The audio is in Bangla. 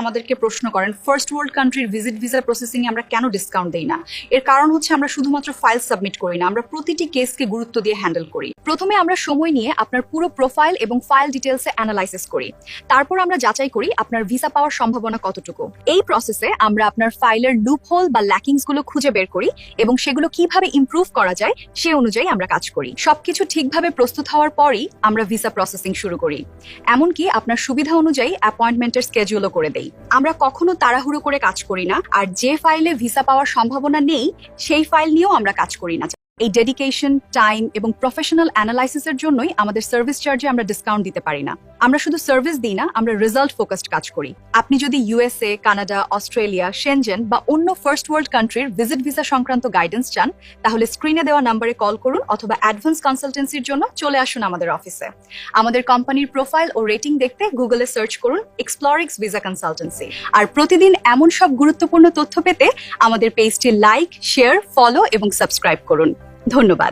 আমাদেরকে প্রশ্ন করেন ফার্স্ট ওয়ার্ল্ড কান্ট্রির ভিজিট ভিসা প্রসেসিং এ আমরা কেন ডিসকাউন্ট দেই না। এর কারণ হচ্ছে আমরা শুধুমাত্র ফাইল সাবমিট করি না, আমরা প্রতিটি কেসকে গুরুত্ব দিয়ে হ্যান্ডেল করি। প্রথমে আমরা সময় নিয়ে আপনার পুরো প্রোফাইল এবং ফাইল ডিটেলসে অ্যানালাইসিস করি। তারপর আমরা যাচাই করি আপনার ভিসা পাওয়ার সম্ভাবনা কতটুকু। এই প্রসেসে আমরা আপনার ফাইলের লুপহোল বা ল্যাকিংস গুলো খুঁজে বের করি এবং সেগুলো কিভাবে ইমপ্রুভ করা যায় সে অনুযায়ী আমরা কাজ করি। সবকিছু ঠিকভাবে প্রস্তুত হওয়ার পরই আমরা ভিসা প্রসেসিং শুরু করি। এমনকি আপনার সুবিধা অনুযায়ী অ্যাপয়েন্টমেন্টের স্কেডিউলও করে দেই। আমরা কখনো তাড়াহুড়ো করে কাজ করি না, আর যে ফাইলে ভিসা পাওয়ার সম্ভাবনা নেই সেই ফাইল নিয়েও আমরা কাজ করি না। এই ডেডিকেশন, টাইম এবং প্রফেশনাল অ্যানালাইসিসের জন্যই আমাদের সার্ভিস চার্জে আমরা ডিসকাউন্ট দিতে পারি না। আমরা শুধু সার্ভিস দিই না, আমরা রেজাল্ট ফোকাসড কাজ করি। আপনি যদি ইউএসএ, কানাডা, অস্ট্রেলিয়া, শেনজেন বা অন্য ফার্স্ট ওয়ার্ল্ড কান্ট্রির ভিজিট ভিসা সংক্রান্ত গাইডেন্স চান, তাহলে স্ক্রিনে দেওয়া নম্বরে কল করুন অথবা অ্যাডভান্স কনসালটেন্সির জন্য চলে আসুন আমাদের অফিসে। আমাদের কোম্পানির প্রোফাইল ও রেটিং দেখতে গুগলে সার্চ করুন এক্সপ্লোরিক্স ভিসা কনসালটেন্সি। আর প্রতিদিন এমন সব গুরুত্বপূর্ণ তথ্য পেতে আমাদের পেজটি লাইক, শেয়ার, ফলো এবং সাবস্ক্রাইব করুন। ধন্যবাদ।